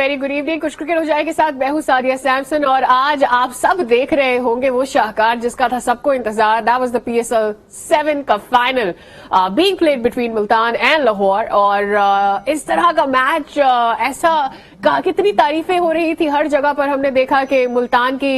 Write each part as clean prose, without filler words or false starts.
Very good evening. कुछ cricket हो जाए के साथ मैं हूं सादिया सैमसन और आज आप सब देख रहे होंगे वो शाहकार जिसका था सबको इंतजार। दैट वाज द PSL 7 का final being played between Multan and Lahore. और इस तरह का मैच ऐसा कितनी तारीफें हो रही थी हर जगह पर। हमने देखा कि मुल्तान की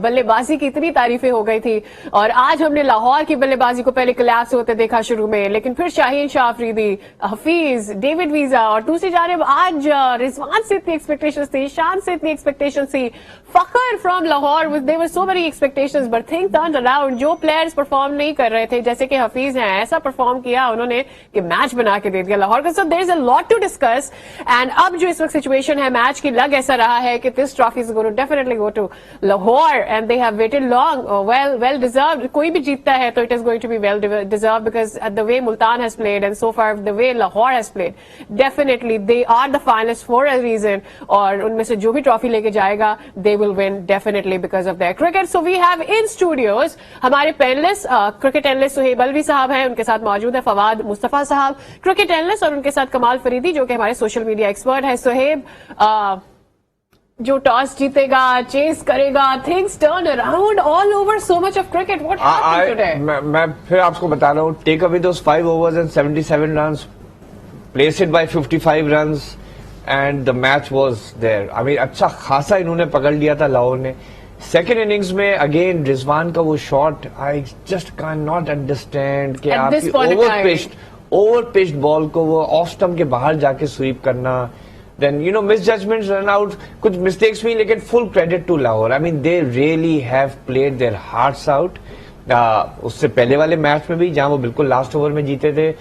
बल्लेबाजी की इतनी तारीफें हो गई थी और आज हमने लाहौर की बल्लेबाजी को पहले कोलैप्स होते देखा शुरू में, लेकिन फिर शाहीन शाह अफरीदी, हफीज, डेविड वीजा और दूसरी जानिब आज रिजवान से इतनी एक्सपेक्टेशंस थी, शान से इतनी एक्सपेक्टेशंस थी, Fakhar from Lahore, there were so many expectations but things turned around. जो प्लेयर्स परफॉर्म नहीं कर रहे थे जैसे कि हफीज हैं, ऐसा परफॉर्म किया उन्होंने कि मैच बना के दे दिया लाहौर का। So there is a lot to discuss and अब जो इस वक्त सिचुएशन है मैच की लग ऐसा रहा है कि this trophy is going to definitely go to Lahore and they have waited long, well deserved. कोई भी जीतता है तो it is going to be well deserved because the way Multan has played and so far the way Lahore has played, definitely they are the finalist for a reason. और उनमें से जो भी ट्रॉफी लेके जाएगा they will win definitely because of their cricket. So we have in studios हमारे panelist, cricket analyst Suhaib Alvi sahab हैं, उनके साथ मौजूद है फवाद मुस्तफा साहब क्रिकेट एनालिस्ट, और उनके साथ कमाल फरीदी जो कि हमारे सोशल मीडिया एक्सपर्ट है। सुहेब, जो टॉस जीतेगा, चेस करेगा, things turn around all over so much of cricket, what happened today? मैं फिर आपको बता रहा हूँ, take away those 5 overs and 77 runs, place it by 55 runs and the match was there. I mean अच्छा खासा इन्होंने पकड़ लिया था लाहौर ने। सेकेंड इनिंग्स में अगेन रिजवान का वो shot, I just can not understand कि आपकी ओवर पिच्ड बॉल को वो ऑफ स्टंप के बाहर जाके स्वीप करना, then you know misjudgments, run out, कुछ mistakes हुई, लेकिन full credit to Lahore. I mean they really have played their hearts out. उससे पहले वाले मैच में भी जहां वो बिल्कुल लास्ट ओवर में जीते थे,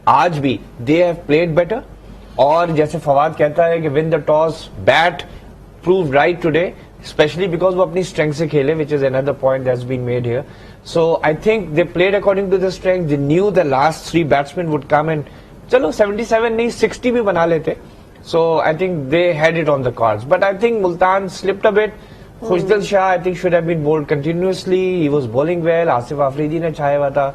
आज भी they have played better. और जैसे फवाद कहता है कि win the toss, bat proved right today, especially because वो अपनी strength से खेले, which is another point that's been made here. So I think they played according to their strength. They knew the last 3 batsmen would come and चलो 77 नहीं 60 भी बना लेते. So I think they had it on the cards, but I think Multan slipped a bit. Khushdal Shah I think should have been bowled continuously. He was bowling well. Asif Afridi ne chhaya hua tha.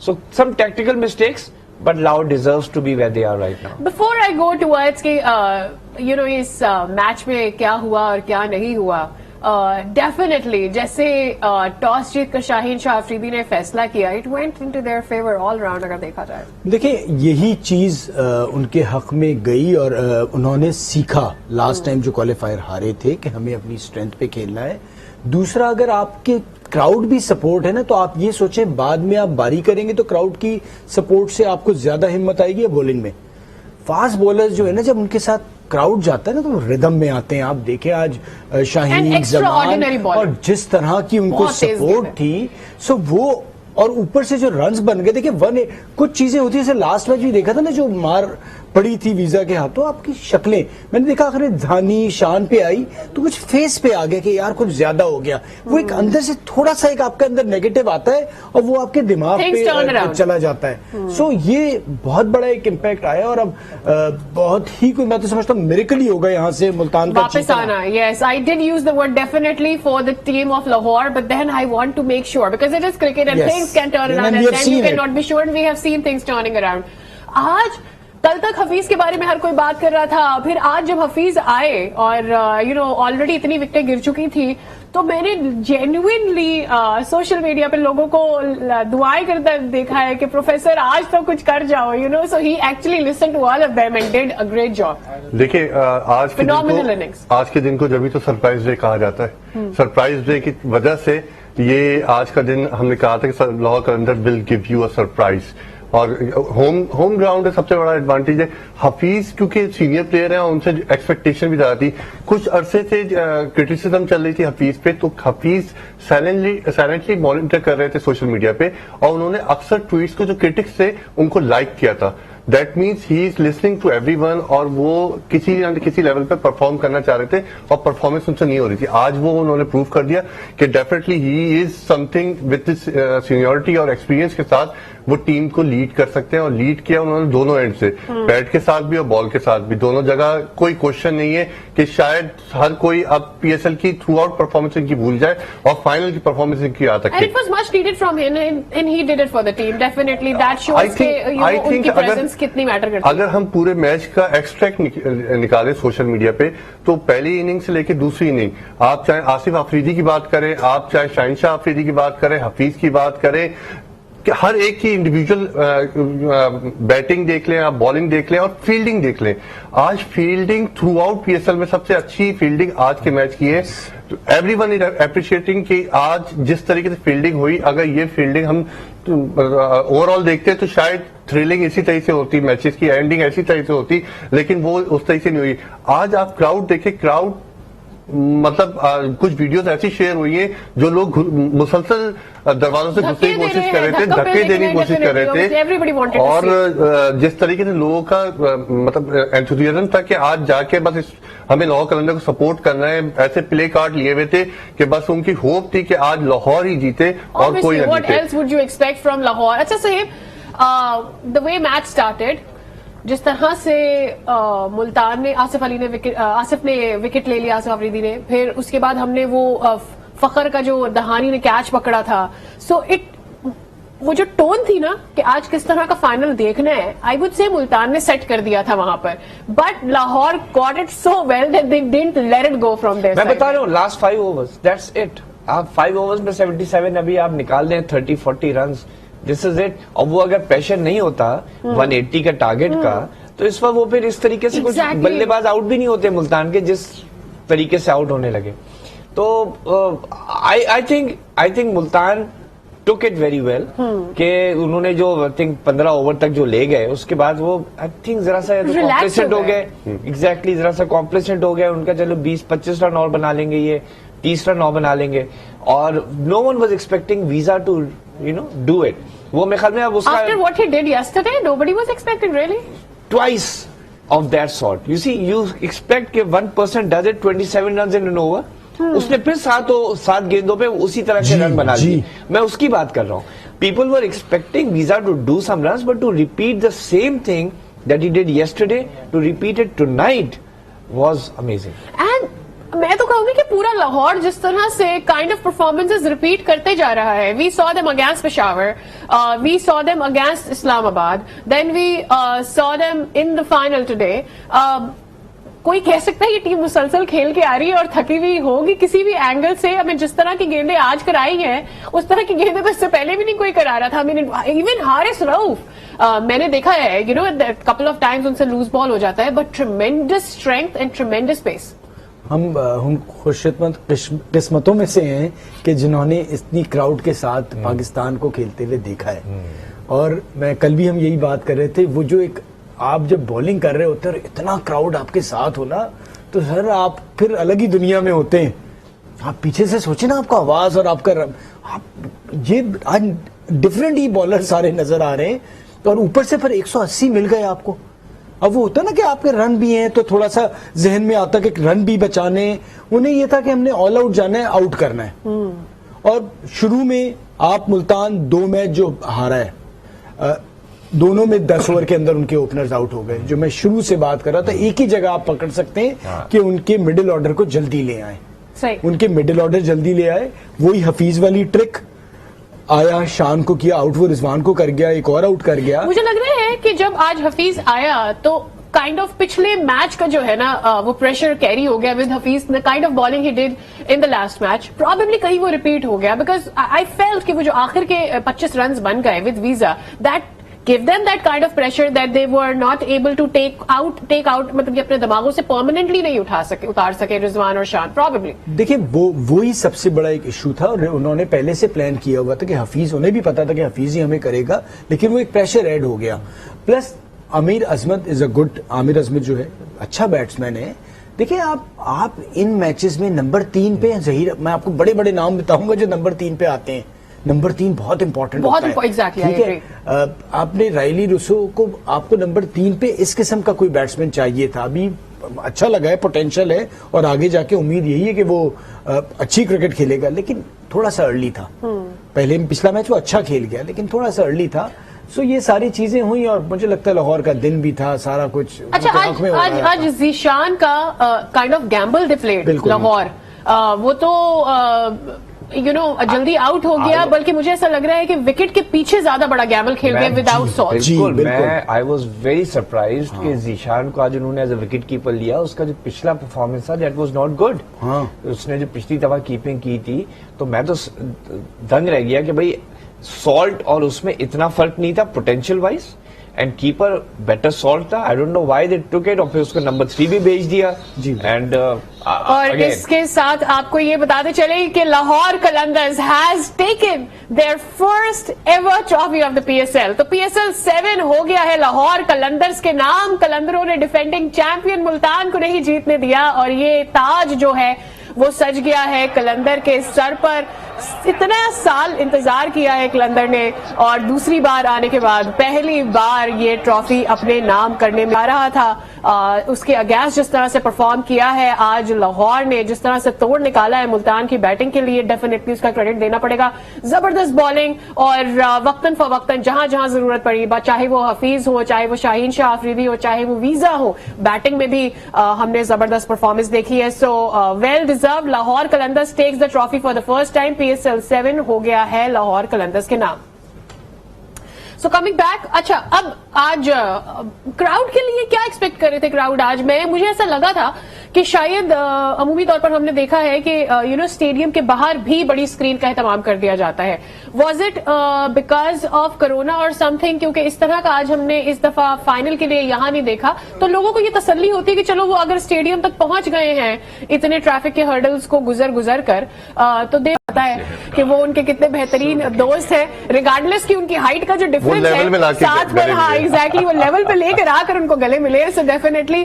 So some tactical mistakes, but Lahore deserves to be where they are right now. Before I go towards कि इस match में क्या हुआ और क्या नहीं हुआ, definitely जैसे टॉस जीत कर शाहीन शाह अफरीदी ने फैसला किया, it went into their favour all round अगर देखा जाए। देखिए यही चीज उनके हक में गई और उन्होंने सीखा लास्ट टाइम जो क्वालिफायर हारे थे कि हमें अपनी स्ट्रेंथ पे खेलना है। दूसरा, अगर आपके क्राउड भी सपोर्ट है ना, तो आप ये सोचें बाद में आप बारी करेंगे तो क्राउड की सपोर्ट से आपको ज्यादा हिम्मत आएगी या बॉलिंग में। फास्ट बॉलर्स जो है ना, जब उनके साथ क्राउड जाता है ना तो रिदम में आते हैं। आप देखें आज शाहीन, जमान और जिस तरह की उनको सपोर्ट थी, सो वो और ऊपर से जो रन्स बन गए। देखिए कुछ चीजें होती है, जैसे लास्ट मैच भी देखा था ना, जो मार पड़ी थी वीजा के हाथों, आपकी शक्लें मैंने देखा आखिर धानी शान पे आई तो कुछ फेस पे आ गया कि यार कुछ ज्यादा हो गया। वो एक अंदर से थोड़ा सा एक आपके अंदर नेगेटिव आता है और वो आपके दिमाग पे चला जाता है। सो ये बहुत बड़ा एक इम्पैक्ट आया और अब बहुत ही कोई, मैं तो समझता हूँ मिरेकल ही होगा यहाँ से मुल्तान का वापस आना। Yes, I did use the word definitely for the team of Lahore, but then I want to make sure because it is cricket and things can turn around and then you can not be sure, we have seen things turning around. आज कल तक हफीज के बारे में हर कोई बात कर रहा था, फिर आज जब हफीज आए और ऑलरेडी इतनी विकेटें गिर चुकी थी, तो मैंने जेन्युइनली सोशल मीडिया पे लोगों को दुआएं करता देखा है कि प्रोफेसर आज तो कुछ कर जाओ, so he actually listen to all of them and did a great job. देखिए आज के दिन को जब भी तो सरप्राइज डे कहा जाता है। सरप्राइज डे की वजह से ये आज का दिन हमने कहा था कि Lahore Qalandar will give you a surprise, और होम ग्राउंड है, सबसे बड़ा एडवांटेज है। हफीज क्योंकि सीनियर प्लेयर हैं, उनसे एक्सपेक्टेशन भी ज्यादा थी। कुछ अरसे से क्रिटिसिज्म चल रही थी हफीज पे, तो हफीज साइलेंटली मॉनिटर कर रहे थे सोशल मीडिया पे, और उन्होंने अक्सर ट्वीट्स को जो क्रिटिक्स थे उनको लाइक किया था। That means he is listening to everyone, और वो किसी न किसी लेवल पे परफॉर्म करना चाह रहे थे और परफॉर्मेंस उनसे नहीं हो रही थी। आज वो उन्होंने प्रूव कर दिया कि definitely he is something with seniority और एक्सपीरियंस के साथ वो टीम को लीड कर सकते हैं, और लीड किया उन्होंने दोनों एंड से, बैट के साथ भी और बॉल के साथ भी, दोनों जगह। कोई क्वेश्चन नहीं है कि शायद हर कोई अब PSL की थ्रू आउट परफॉर्मेंस इनकी भूल जाए और फाइनल की परफॉर्मेंस इनकी आ सकती है। कितनी मैटर करती है? अगर हम पूरे मैच का एक्सट्रैक्ट निकालें सोशल मीडिया पे, तो पहली इनिंग से लेकर दूसरी इनिंग, आप चाहे आसिफ अफरीदी की बात करें, आप चाहे शाहिनशाह अफरीदी की बात करें, हफीज की बात करें, कि हर एक की इंडिविजुअल बैटिंग देख लें, आप बॉलिंग देख लें और फील्डिंग देख लें. आज फील्डिंग थ्रू आउट पीएसएल में सबसे अच्छी फील्डिंग आज के मैच की है. एवरीवन इज अप्रिशिएटिंग कि आज जिस तरीके से फील्डिंग हुई, अगर ये फील्डिंग हम ओवरऑल देखते तो शायद थ्रिलिंग इसी तरह से होती, मैचेस की एंडिंग ऐसी तरह से होती, लेकिन वो उस तरह से नहीं हुई. आज आप क्राउड देखें, क्राउड मतलब कुछ वीडियोस ऐसी शेयर हुई हैं जो लोग मुसलसल दरवाजों से घुसने की कोशिश कर रहे थे, धक्के देने की कोशिश कर रहे थे, और जिस तरीके से लोगों का मतलब एंथुसियाज्म था कि आज जाके बस हमें लाहौर कलंदर को सपोर्ट करना है, ऐसे प्ले कार्ड लिए हुए थे कि बस उनकी होप थी कि आज लाहौर ही जीते और कोई नहीं जीते. What else would you expect from Lahore? अच्छा Sahib, the way match started, जिस तरह से मुल्तान ने आसिफ ने विकेट ले लिया, आसिफ अफरीदी ने, फिर उसके बाद हमने वो फखर का जो दहानी ने कैच पकड़ा था, सो वो जो टोन थी ना कि आज किस तरह का फाइनल देखना है, आई वुड से मुल्तान ने सेट कर दिया था वहां पर, but Lahore got it so well that they didn't let it go from there. मैं बता रहा हूँ, लास्ट 5 ओवर्स, दैट्स इट. आप 5 ओवर्स में 77 अभी आप निकाल दें 30-40 रन, दिस इज इट. और वो अगर प्रेशर नहीं होता 180 का टारगेट का, तो इस वक्त वो फिर इस तरीके से कुछ बल्लेबाज आउट भी नहीं होते मुल्तान के, जिस तरीके से आउट होने लगे. तो I think Multan took it very well कि उन्होंने जो आई थिंक 15 ओवर तक जो ले गए, उसके बाद वो आई थिंक जरा सा कॉम्प्लेसेंट हो गए. एग्जैक्टली, जरा सा कॉम्प्लेसेंट हो गया उनका. चलो 20-25 रन और बना लेंगे, ये 30 रन और बना लेंगे, और no one was expecting Wiese to do it. वो मेरे ख्याल में अब उसका after what he did yesterday nobody was expecting really twice of that sort. You see, you expect कि 1% does it 27 runs in an over. उसने फिर 7 गेंदों पे उसी तरह के रन बना दिए. मैं उसकी बात कर रहा हूँ. People were expecting Visa to do some runs, but to repeat the same thing that he did yesterday, to repeat it tonight was amazing. And मैं तो कहूंगी कि पूरा लाहौर जिस तरह से काइंड ऑफ परफॉर्मेंसेस रिपीट करते जा रहा है. We saw them against Peshawar, we saw them against Islamabad, then we saw them in the final today. कोई कह सकता है ये टीम मुसलसल खेल के आ रही है और थकी हुई होगी किसी भी एंगल से. हमें जिस तरह की गेंदें आज कराई हैं, उस तरह की गेंदें तो इससे पहले भी नहीं कोई करा रहा था. इवन हारिस रऊफ मैंने देखा है, कपल ऑफ टाइम्स उनसे लूज बॉल हो जाता है, but tremendous strength and tremendous pace. हम खुशकिस्मतों में से हैं कि जिन्होंने इतनी क्राउड के साथ पाकिस्तान को खेलते हुए देखा है. और मैं कल भी हम यही बात कर रहे थे, वो जो एक आप जब बॉलिंग कर रहे होते हैं और इतना क्राउड आपके साथ हो ना, तो सर आप फिर अलग ही दुनिया में होते हैं. आप पीछे से सोचे ना, आपका आवाज और आपका ये आज डिफरेंट ही बॉलर सारे नजर आ रहे हैं, और ऊपर से फिर 180 मिल गए आपको. अब वो होता ना कि आपके रन भी हैं तो थोड़ा सा जहन में आता कि रन भी बचाने. उन्हें ये था कि हमने ऑल आउट जाना है, आउट करना है. और शुरू में आप मुल्तान 2 मैच जो हारा है, दोनों में 10 ओवर के अंदर उनके ओपनर्स आउट हो गए. जो मैं शुरू से बात कर रहा था, एक ही जगह आप पकड़ सकते हैं कि उनके मिडिल ऑर्डर को जल्दी ले आए. उनके मिडिल ऑर्डर जल्दी ले आए. वही हफीज वाली ट्रिक आया, शान को किया आउट, वो रिजवान को कर गया, एक और आउट कर गया. मुझे लग रहा है कि जब आज हफीज आया तो काइंड ऑफ पिछले मैच का जो है ना वो प्रेशर कैरी हो गया with Hafeez. The kind of bowling he did in the last match, probably कहीं वो रिपीट हो गया, बिकॉज आई फेल्ट कि वो जो आखिर के 25 रन बन गए with visa, that give them that kind of pressure that they were not able to take out मतलब कि अपने दिमागों से permanently नहीं उतार सके रिजवान और शान. probably देखिए वो ही सबसे बड़ा एक इशू था, और उन्होंने पहले से प्लान किया हुआ था कि हफीज, उन्हें भी पता था कि हफीज ही हमें करेगा, लेकिन वो एक प्रेशर ऐड हो गया. Plus Aamir Azmat is a good, Aamir Azmat जो है अच्छा बैट्समैन है. देखिए आप इन मैचेस में नंबर 3 पे जहीर, मैं आपको बड़े बड़े नाम बताऊंगा जो नंबर 3 पे आते हैं. नंबर 3 बहुत इंपॉर्टेंट होता है. एग्जैक्टली, ठीक है. आपने राइली रुसो को, आपको नंबर 3 पे इस किस्म का कोई बैट्समैन चाहिए था. अभी अच्छा लगा है, पोटेंशियल है, और आगे जाके उम्मीद यही है कि वो अच्छी क्रिकेट खेलेगा, लेकिन थोड़ा सा अर्ली था. पहले पिछला मैच वो अच्छा खेल गया, लेकिन थोड़ा सा अर्ली था. सो ये सारी चीजें हुई, और मुझे लगता है लाहौर का दिन भी था, सारा कुछ. अच्छा, आज जीशान का kind of Gamble they played Lahore, वो तो जल्दी आउट हो गया, बल्कि मुझे ऐसा लग रहा है कि विकेट के पीछे ज्यादा बड़ा गैमल खेल गए विदाउट सॉल्ट. बिल्कुल, मैं आई वॉज वेरी सरप्राइज कि जीशान को आज उन्होंने एज अ विकेट कीपर लिया. उसका जो पिछला परफॉर्मेंस था दैट वाज नॉट गुड. उसने जो पिछली दफा कीपिंग की थी तो मैं तो दंग रह गया कि भाई सॉल्ट और उसमें इतना फर्क नहीं था potential wise, and keeper better Salt था. I don't know why they took it, और फिर उसको नंबर 3 भी भेज दिया. एंड और इसके साथ आपको ये बताते चले कि Lahore Qalandars has taken their first ever trophy of the PSL. तो PSL 7 हो गया है लाहौर कलंदर्स के नाम. कलंदरों ने डिफेंडिंग चैंपियन मुल्तान को नहीं जीतने दिया, और ये ताज जो है वो सज गया है कलंदर के सर पर. इतना साल इंतजार किया है कलंदर ने, और दूसरी बार आने के बाद पहली बार ये ट्रॉफी अपने नाम करने में आ रहा था. उसके अगेंस्ट जिस तरह से परफॉर्म किया है आज लाहौर ने, जिस तरह से तोड़ निकाला है मुल्तान की बैटिंग के लिए, डेफिनेटली उसका क्रेडिट देना पड़ेगा. जबरदस्त बॉलिंग, और वक्तन फवक्तन जहां जहां जरूरत पड़ी, चाहे वो हफीज हो, चाहे वो शाहीन शाह अफरीदी हो, चाहे वो वीजा हो, बैटिंग में भी हमने जबरदस्त परफॉर्मेंस देखी है. So well deserve. Lahore Qalandars takes the trophy for the first time. PSL 7 हो गया है लाहौर कलंदर्स के नाम. सो कमिंग बैक, अच्छा अब आज क्राउड के लिए क्या एक्सपेक्ट कर रहे थे क्राउड आज? मुझे ऐसा लगा था कि शायद अमूमी तौर पर हमने देखा है कि स्टेडियम के बाहर भी बड़ी स्क्रीन का एहतमाम कर दिया जाता है. Was it because of corona और समथिंग? क्योंकि इस तरह का आज हमने इस दफा फाइनल के लिए यहां नहीं देखा, तो लोगों को ये तसल्ली होती है कि चलो वो अगर स्टेडियम तक पहुंच गए हैं इतने ट्रैफिक के हर्डल्स को गुजर कर, तो दे पता है कि वो उनके कितने बेहतरीन दोस्त हैं, रिगार्डलेस की उनकी हाइट का जो डिफरेंस है साथ में. हाँ एग्जैक्टली, वो लेवल पे लेकर आकर उनको गले मिले. सो डेफिनेटली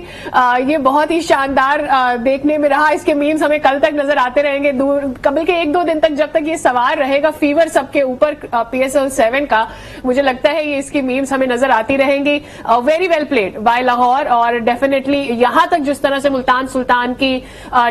ये बहुत ही शानदार देखने में रहा. इसके मीम्स हमें कल तक नजर आते रहेंगे, कबल के 1-2 दिन तक, जब तक ये सवार रहेगा फीवर सबके ऊपर PSL 7 का. मुझे लगता है ये इसकी मीम्स हमें नजर आती रहेंगी. Very well played by Lahore, और डेफिनेटली यहां तक जिस तरह से मुल्तान सुल्तान की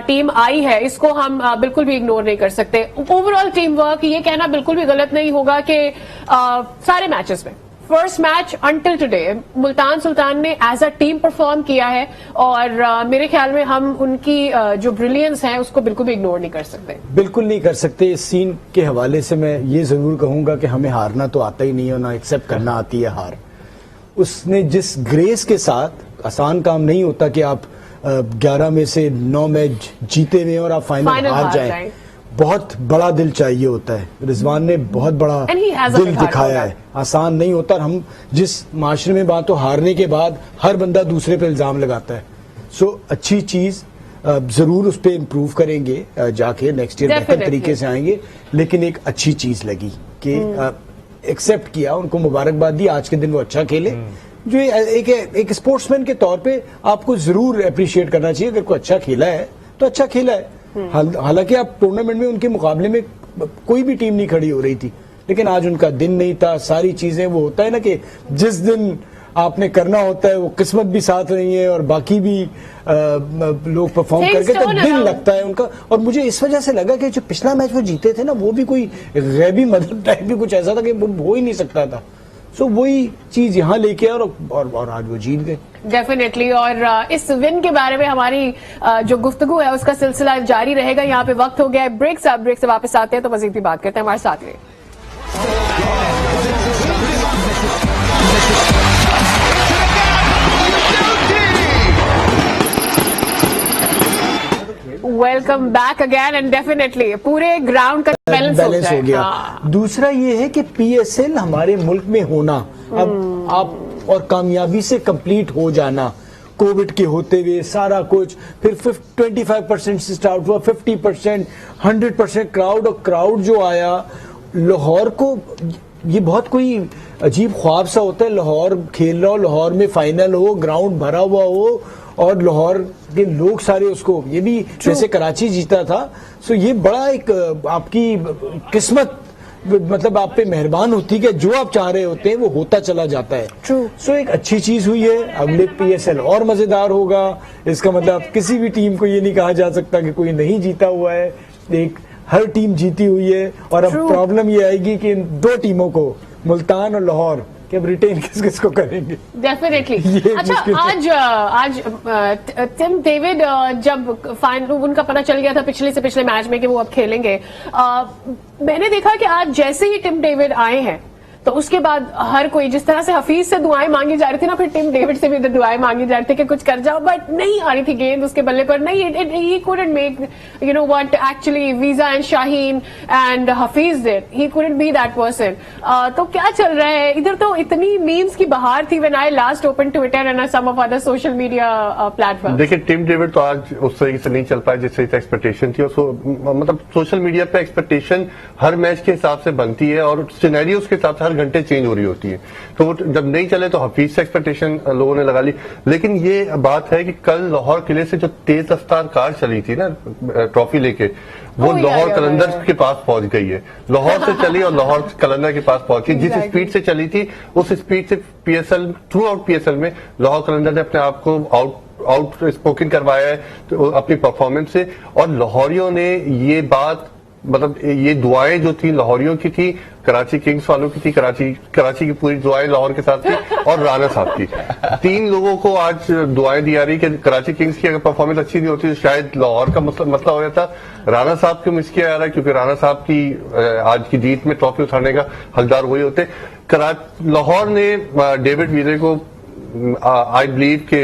टीम आई है इसको हम बिल्कुल भी इग्नोर नहीं कर सकते. ओवरऑल टीम वर्क, ये कहना बिल्कुल भी गलत नहीं होगा कि सारे मैचेस में first match until today Multan Sultan ने एज अ टीम परफॉर्म किया है, और मेरे ख्याल में हम उनकी जो ब्रिलियंस है उसको बिल्कुल भी इग्नोर नहीं कर सकते. बिल्कुल नहीं कर सकते. इस सीन के हवाले से मैं ये जरूर कहूंगा कि हमें हारना तो आता ही नहीं है, ना एक्सेप्ट करना आती है हार. उसने जिस ग्रेस के साथ, आसान काम नहीं होता कि आप 11 में से 9 मैच जीते हुए और आप फाइनल हार जाएं. बहुत बड़ा दिल चाहिए होता है. रिजवान ने बहुत बड़ा दिल दिखाया है, आसान नहीं होता. और हम जिस माशरे में बात, तो हारने के बाद हर बंदा दूसरे पे इल्जाम लगाता है. सो अच्छी चीज, जरूर उस पर इम्प्रूव करेंगे जाके, नेक्स्ट ईयर बेहतर तरीके से आएंगे. लेकिन एक अच्छी चीज लगी कि एक्सेप्ट किया, उनको मुबारकबाद दी. आज के दिन वो अच्छा खेले, जो एक स्पोर्ट्समैन के तौर पे आपको जरूर अप्रिशिएट करना चाहिए. अगर कोई अच्छा खेला है तो अच्छा खेला है. हालांकि आप टूर्नामेंट में उनके मुकाबले में कोई भी टीम नहीं खड़ी हो रही थी, लेकिन आज उनका दिन नहीं था. सारी चीजें, वो होता है ना कि जिस दिन आपने करना होता है वो किस्मत भी साथ नहीं है और बाकी भी लोग परफॉर्म करके, तो दिन लगता है उनका. और मुझे इस वजह से लगा कि जो पिछला मैच वो जीते थे ना, वो भी कोई गैबी मदद टाइप भी कुछ ऐसा था कि वो हो ही नहीं सकता था. सो वही चीज यहाँ लेके आए और आज वो जीत गए. डेफिनेटली. और इस विन के बारे में हमारी जो गुफ्तगू है उसका सिलसिला जारी रहेगा. यहाँ पे वक्त हो गया है ब्रेक से वापस आते हैं तो मजीद भी बात करते हैं. हमारे साथ रहिए. Welcome back again. And definitely पूरे ग्राउंड का बैलेंस हो गया. दूसरा ये है कि PSL हमारे मुल्क में होना, अब आप और कामयाबी से कंप्लीट हो जाना, कोविड के होते हुए सारा कुछ, फिर 25% से स्टार्ट हुआ, 50%, 100% क्राउड. और क्राउड जो आया लाहौर को, ये बहुत कोई अजीब ख्वाब सा होता है. लाहौर खेल रहा हो, लाहौर में फाइनल हो, ग्राउंड भरा हुआ हो और लाहौर के लोग सारे उसको, ये भी जैसे कराची जीता था. सो ये बड़ा एक आपकी किस्मत, मतलब आप पे मेहरबान होती है कि जो आप चाह रहे होते हैं वो होता चला जाता है. सो एक अच्छी चीज हुई है. अगले PSL और मजेदार होगा. इसका मतलब किसी भी टीम को ये नहीं कहा जा सकता कि कोई नहीं जीता हुआ है. एक हर टीम जीती हुई है. और अब प्रॉब्लम ये आएगी कि इन 2 टीमों को, मुल्तान और लाहौर, कि अब रिटेन किस किस को करेंगे. डेफिनेटली. ये अच्छा, मुश्किल आज टिम डेविड जब फाइनल उनका पता चल गया था पिछले मैच में कि वो अब खेलेंगे, मैंने देखा कि आज जैसे ही टिम डेविड आए हैं तो उसके बाद हर कोई जिस तरह से हफीज से दुआएं मांगी जा रही थी ना, फिर टिम डेविड से भी दुआएं मांगी जा रही थी कि कुछ कर जाओ, बट नहीं आ रही थी गेंद उसके बल्ले पर. नहीं, he couldn't make you know what actually Visa and Shaheen and Hafiz did. He couldn't be that person. तो क्या चल रहा है इधर? तो इतनी मीम्स की बहार थी when I last opened Twitter and some of other social media platforms. देखिए, टिम डेविड तो आज उस तरीके से नहीं चल पाया जिस तरीके से एक्सपेक्टेशन थी, और मतलब सोशल मीडिया पे एक्सपेक्टेशन हर मैच के हिसाब से बनती है और सिनेरियोस के हिसाब से हर घंटे चेंज हो रही होती है. तो वो जब नहीं चले तो हफीज से एक्सपेक्टेशन लोगों ने लगा ली. लेकिन ये बात है कि कल लाहौर किले से जो तेज रफ्तार कार चली थी ना ट्रॉफी लेके, वो लाहौर कलंदर के पास पहुंच गई है. लाहौर से चली और लाहौर कलंदर के पास पहुंची. जिस स्पीड से चली थी उस स्पीड से पीएसएल थ्रू आउट पीएसएल में लाहौर कलंदर ने अपने आप को आउट स्पोकन करवाया है तो अपनी परफॉर्मेंस से. और लाहौरियों ने ये बात, मतलब ये दुआएं जो थी लाहौरियों की थी, कराची किंग्स वालों की थी, कराची की पूरी दुआएं लाहौर के साथ थी, और राणा साहब की. 3 लोगों को आज दुआएं दी जा रही कि कराची किंग्स की अगर परफॉर्मेंस अच्छी नहीं होती तो शायद लाहौर का मसला हो जाता. राणा साहब को मिस किया जा रहा है क्योंकि राणा साहब की आज की जीत में ट्रॉफी उठाने का हकदार वही होते. लाहौर ने डेविड विले को आई बिलीव के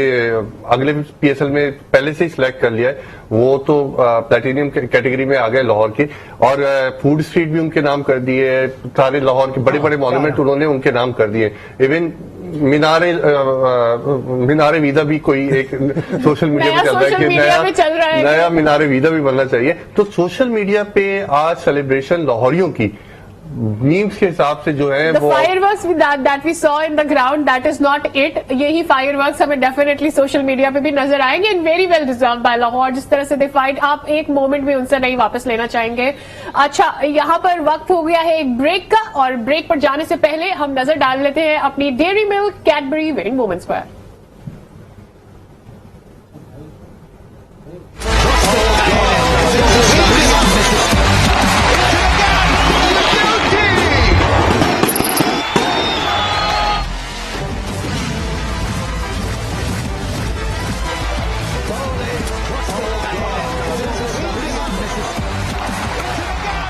अगले पीएसएल में पहले से ही सिलेक्ट कर लिया है. वो तो प्लेटिनियम कैटेगरी में आ गए लाहौर की, और फूड स्ट्रीट भी उनके नाम कर दिए. सारे लाहौर के बड़े बड़े मॉन्यूमेंट उन्होंने उनके नाम कर दिए. इवन मीनारे वीजा भी कोई एक सोशल मीडिया पे चल रहा है कि नया मीनारे वीजा भी बनना चाहिए. तो सोशल मीडिया पे आज सेलिब्रेशन लाहौरियों की मीम्स के हिसाब से जो है वो fireworks that we saw in the ground, that is not it. यही फायरवर्क्स हमें डेफिनेटली सोशल मीडिया पे भी नजर आएंगे, and very well deserved by Lahore. जिस तरह से दे फाइट, आप एक मोमेंट भी उनसे नहीं वापस लेना चाहेंगे. अच्छा, यहाँ पर वक्त हो गया है एक ब्रेक का, और ब्रेक पर जाने से पहले हम नजर डाल लेते हैं अपनी dairy milk Cadbury winning moments पर.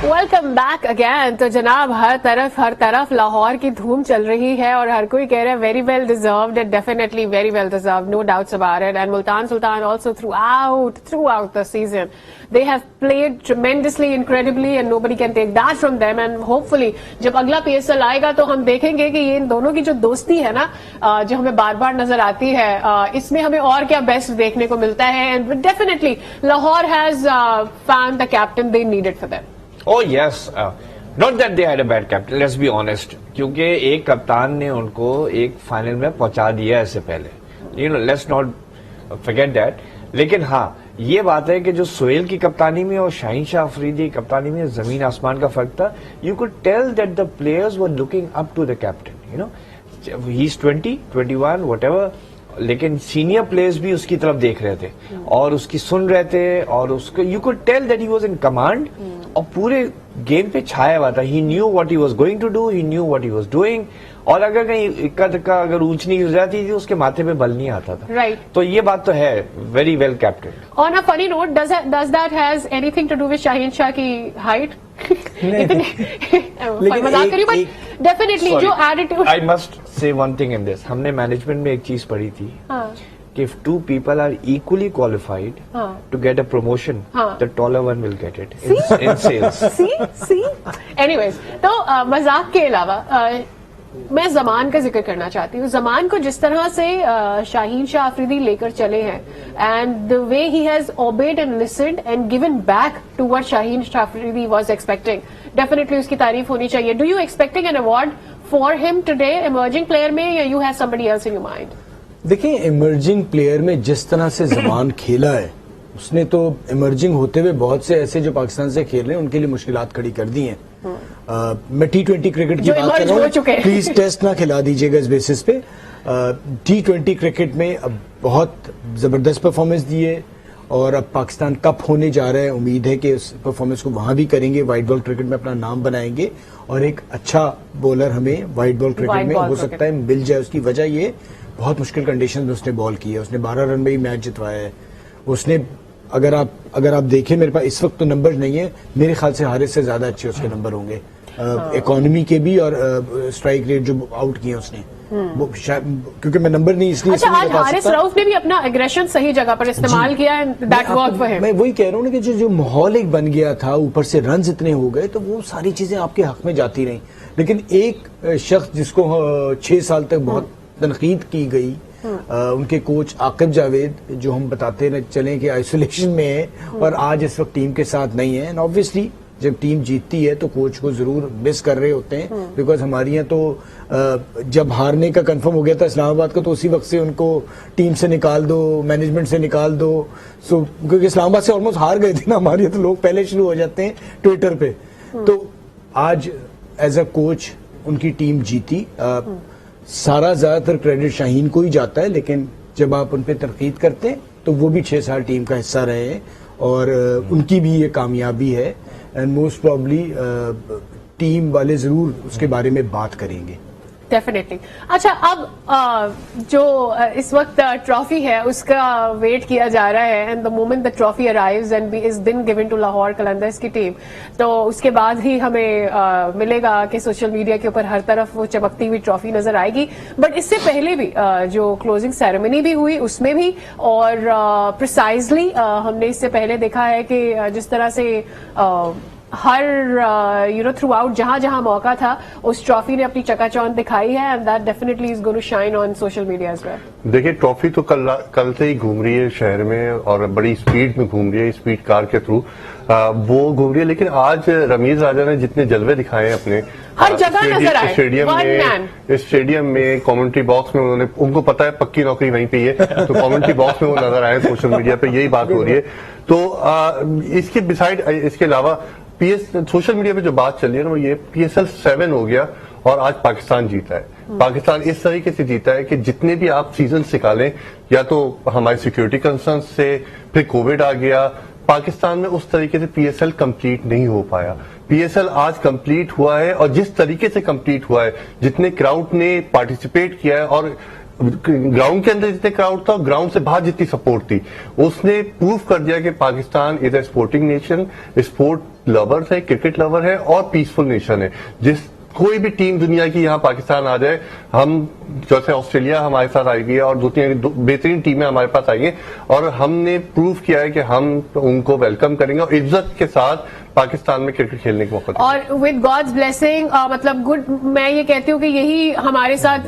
Welcome back again. तो जनाब, हर तरफ लाहौर की धूम चल रही है और हर कोई कह रहा है very well deserved, definitely very well deserved, no doubts about it. And Multan Sultan also throughout the season they have played tremendously, incredibly, and nobody can take that from them. And hopefully जब अगला PSL आएगा तो हम देखेंगे कि ये इन दोनों की जो दोस्ती है ना, जो हमें बार बार नजर आती है, इसमें हमें और क्या बेस्ट देखने को मिलता है. And definitely Lahore has found the captain they needed for them. Oh yes, not that they had a bad captain, let's be honest. क्योंकि एक कप्तान ने उनको एक फाइनल में पहुंचा दिया इससे पहले. You know, let's not forget that. लेकिन हाँ, ये बात है कि जो सोहेल की कप्तानी में और शाहीन शाह अफरीदी की कप्तानी में जमीन आसमान का फर्क था. You could tell that the players were looking up to the captain. You know, he's 20, 21, whatever. लेकिन सीनियर प्लेयर्स भी उसकी तरफ देख रहे थे और उसकी सुन रहे थे, और उसको you could tell that he was in command, और पूरे गेम पे छाया हुआ था. He knew what he was going to do, he knew what he was doing. और अगर कहीं इक्का दुक्का अगर ऊंच नीच हो जाती थी उसके माथे पे बल नहीं आता था. राइट. तो ये बात तो है, very well captain. On a funny note, does that has anything to do with Shaheen Shah की हाइट? मजाक करिए, बट डेफिनेटली जो attitude. I must say one thing in this, हमने मैनेजमेंट में एक चीज पढ़ी थी कि if 2 people are equally qualified to get a promotion, the taller one will get it in sales. See? Anyways, तो मजाक के अलावा मैं जमान का जिक्र करना चाहती हूँ. जमान को जिस तरह से शाहीन शाह अफरीदी लेकर चले हैं, and the way he has obeyed and listened and given back to what Shaheen Shah Afridi was expecting, definitely उसकी तारीफ होनी चाहिए. Do you expecting an award for him today emerging player में, या you have somebody else in your mind? देखिए, emerging player में जिस तरह से जमान खेला है, उसने तो इमर्जिंग होते हुए बहुत से ऐसे जो पाकिस्तान से खेल रहे हैं उनके लिए मुश्किलात खड़ी कर दी हैं. मैं T20 क्रिकेट की बात कर रहा हूँ, प्लीज टेस्ट ना खिला दीजिएगा इस बेसिस पे. T20 क्रिकेट में अब बहुत जबरदस्त परफॉर्मेंस दी है, اور اب پاکستان کپ ہونے جا رہا ہے, امید ہے کہ اس پرفارمنس کو وہاں بھی کریں گے, وائٹ بال کرکٹ میں اپنا نام بنائیں گے, اور ایک اچھا بولر ہمیں وائٹ بال کرکٹ میں ہو سکتا ہے مل جائے. اس کی وجہ یہ بہت مشکل کنڈیشن میں اس نے بال کی ہے, اس نے 12 رن میں ہی میچ جتوایا ہے. اس نے اگر آپ دیکھیں, میرے پاس اس وقت تو نمبر نہیں ہے, میرے خیال سے حارث سے زیادہ اچھے اس کے نمبر ہوں گے اکانومی کے بھی, اور اسٹرائک ریٹ جو آؤٹ کی ہے اس نے, کیونکہ میں نمبر نہیں اس لیے. اچھا, آج حارث رؤف نے بھی اپنا اگریشن صحیح جگہ پر استعمال کیا ہے, دیٹ ورک فار ہم. میں وہی کہہ رہا ہوں نا کہ جو ماحول ایک بن گیا تھا, اوپر سے رنز اتنے ہو گئے, تو وہ ساری چیزیں آپ کے حق میں جاتی رہیں. لیکن ایک شخص جس کو 6 سال تک بہت تنقید کی گئی, ان کے کوچ عاقب جاوید, جو ہم بتاتے چلیں کہ آئسولیشن میں ہے اور آج اس وقت ٹیم کے ساتھ نہیں ہے. اینڈ آبویسلی جب ٹیم جیتتی ہے تو کوچ کو ضرور مس کر رہے ہوتے ہیں, بیکاز ہماری یہاں تو جب ہارنے کا کنفرم ہو گیا تھا اسلام آباد کا, تو اسی وقت سے ان کو ٹیم سے نکال دو, مینجمنٹ سے نکال دو. سو کیونکہ اسلام آباد سے آلموسٹ ہار گئے تھے نا ہماری یہاں, تو لوگ پہلے شروع ہو جاتے ہیں ٹویٹر پہ. تو آج ایز اے کوچ ان کی ٹیم جیتی. سارا زیادہ تر کریڈٹ شاہین کو ہی جاتا ہے, لیکن جب آپ ان پہ تنقید کرتے ہیں تو وہ بھی 6 سال ٹیم کا حصہ رہے ہیں, اور ان کی بھی یہ کامیابی ہے. اینڈ موسٹ پرابلی ٹیم والے ضرور اس کے بارے میں بات کریں گے. ڈیفینیٹلی. اچھا, اب جو اس وقت ٹرافی ہے اس کا ویٹ کیا جا رہا ہے, and the moment the trophy arrives and is been given to Lahore Qalandars کی ٹیم, تو اس کے بعد ہی ہمیں ملے گا کہ سوشل میڈیا کے اوپر ہر طرف وہ چمکتی ہوئی ٹرافی نظر آئے گی. بٹ اس سے پہلے بھی جو کلوزنگ سیریمنی بھی ہوئی اس میں بھی, اور پریسائزلی ہم نے اس سے پہلے دیکھا ہے کہ جس طرح سے ہر تھرو آؤٹ جہاں جہاں موقع تھا اس ٹرافی نے اپنی چکا چوند دکھائی ہے, and that definitely is going to shine on social media as well. دیکھیے, ٹرافی تو کل سے ہی گھوم رہی ہے شہر میں, اور بڑی اسپیڈ میں گھوم رہی ہے, اسپیڈ کار کے تھرو وہ گھوم رہی ہے. لیکن آج رمیز راجہ نے جتنے جلوے دکھائے اپنے ہر جگہ نظر آئے, اسٹیڈیم میں, کامنٹری باکس میں, ان کو پتا ہے پکی نوکری وہیں پہ ہے, تو کامنٹری باکس میں وہ نظر آئے, سوشل میڈیا پہ یہی بات ہو رہی ہے. تو اس کے بسائڈ, اس کے علاوہ سوشل میڈیا پہ جو بات چل رہی ہے نا, وہ یہ PSL 7 ہو گیا اور آج پاکستان جیتا ہے. پاکستان اس طریقے سے جیتا ہے کہ جتنے بھی آپ سیزن نکالیں, یا تو ہماری سیکورٹی کنسرن سے, پھر کووڈ آ گیا, پاکستان میں اس طریقے سے PSL کمپلیٹ نہیں ہو پایا. PSL آج کمپلیٹ ہوا ہے, اور جس طریقے سے کمپلیٹ ہوا ہے, جتنے کراؤڈ نے پارٹیسپیٹ کیا ہے, اور گراؤنڈ کے اندر جتنے کراؤڈ تھا, گراؤنڈ سے باہر جتنی سپورٹ تھی, اس نے پروف کر دیا کہ پاکستان از اے اسپورٹنگ نیشن, اسپورٹ لور ہے, کرکٹ لور ہے, اور پیسفل نیشن ہے. جس کوئی بھی ٹیم دنیا کی یہاں پاکستان آ جائے, ہم جیسے آسٹریلیا ہمارے ساتھ آئی گئی ہے, اور 2-3 بہترین ٹیمیں ہمارے پاس آئی ہیں, اور ہم نے پروف کیا ہے کہ ہم ان کو ویلکم کریں گے, اور عزت کے ساتھ پاکستان میں کرکٹ کھیلنے کے موقع. اور ود گاڈز بلیسنگ, مطلب گڈ, میں یہ کہتی ہوں کہ یہی ہمارے ساتھ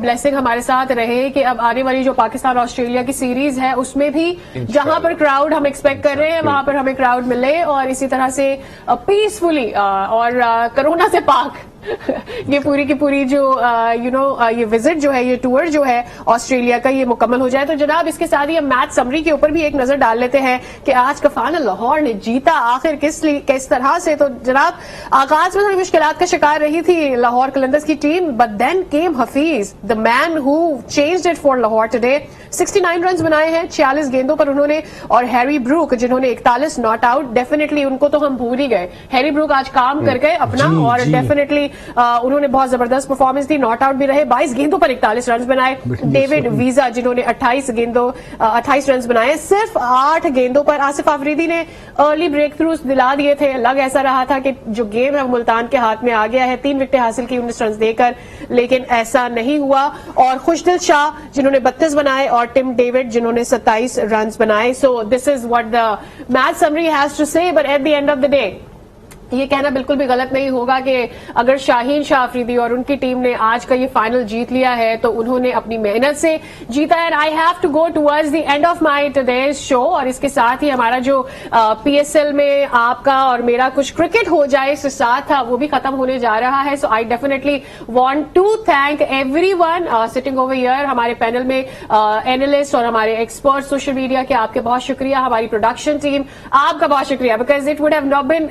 بلیسنگ ہمارے ساتھ رہے, کہ اب آنے والی جو پاکستان آسٹریلیا کی سیریز ہے اس میں بھی جہاں پر کراؤڈ ہم ایکسپیکٹ کر رہے ہیں وہاں پر ہمیں کراؤڈ ملے, اور اسی طرح سے پیسفلی اور کرونا سے پاک یہ پوری کی پوری جو یہ وزٹ جو ہے, یہ ٹور جو ہے آسٹریلیا کا, یہ مکمل ہو جائے. تو جناب اس کے ساتھ ہی ہم میچ سمری کے اوپر بھی ایک نظر ڈال لیتے ہیں کہ آج کا فائنل لاہور نے جیتا آخر کس طرح سے. تو جناب آغاز میں تھوڑی مشکلات کا شکار رہی تھی لاہور قلندرز کی team, but then came Hafeez, the man who changed it for Lahore today. 69 runs بنائے ہیں 46 گیندوں پر انہوں نے, اور ہیری بروک جنہوں نے 41 ناٹ آؤٹ. ڈیفینیٹلی ان کو تو ہم بھول ہی گئے, ہیری بروک آج کام کر گئے اپنا, اور ڈیفینیٹلی انہوں نے بہت زبردست پرفارمنس دی, ناٹ آؤٹ بھی رہے. 22 گیندوں پر 41 رنز بنائے. ڈیوڈ ویزا جنہوں نے 28 رنز بنائے صرف 8 گیندوں پر. آصف آفریدی نے ارلی بریک تھروز دلا دیے تھے, لگ ایسا رہا تھا کہ جو گیم ہے ملتان کے ہاتھ میں آ گیا ہے. 3 وکٹیں حاصل کی 19 رنز دے کر, لیکن ایسا نہیں ہوا. اور خوشدل شاہ جنہوں نے 32 بنائے, اور ٹم ڈیوڈ جنہوں نے 27 رنز بنائے. So this is what the match summary has to say, but at the end of the day یہ کہنا بالکل بھی غلط نہیں ہوگا کہ اگر شاہین شاہ آفریدی اور ان کی ٹیم نے آج کا یہ فائنل جیت لیا ہے تو انہوں نے اپنی محنت سے جیتا ہے. I have to go towards the end of my today's show, اور اس کے ساتھ ہی ہمارا جو PSL میں آپ کا اور میرا کچھ کرکٹ ہو جائے اس کے ساتھ تھا وہ بھی ختم ہونے جا رہا ہے. So I definitely want to thank everyone sitting over here, ہمارے پینل میں اینالسٹ اور ہمارے ایکسپرٹ سوشل میڈیا کے, آپ کے بہت شکریہ. ہماری پروڈکشن ٹیم آپ کا بہت شکریہ, because it would have not been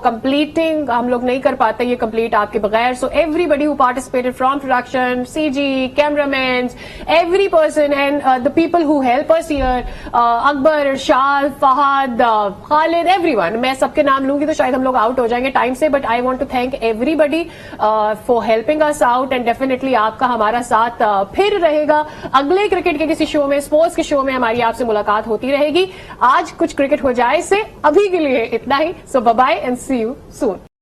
completing ہم لوگ نہیں کر پاتے یہ complete آپ کے بغیر. So everybody who participated from production, CG, cameramen, every person and the people who help us here, Akbar, Irshad, Fahad, Khalid, everyone. میں سب کے نام لوں گی تو شاید ہم لوگ آؤٹ ہو جائیں گے ٹائم سے, but I want to thank everybody for helping us out and definitely آپ کا ہمارا ساتھ پھر رہے گا. اگلے کرکٹ کے کسی شو میں, اسپورٹس کے شو میں ہماری آپ سے ملاقات ہوتی رہے گی. آج کچھ کرکٹ ہو جائے سے ابھی کے لیے اتنا ہی. So bye bye and see you soon.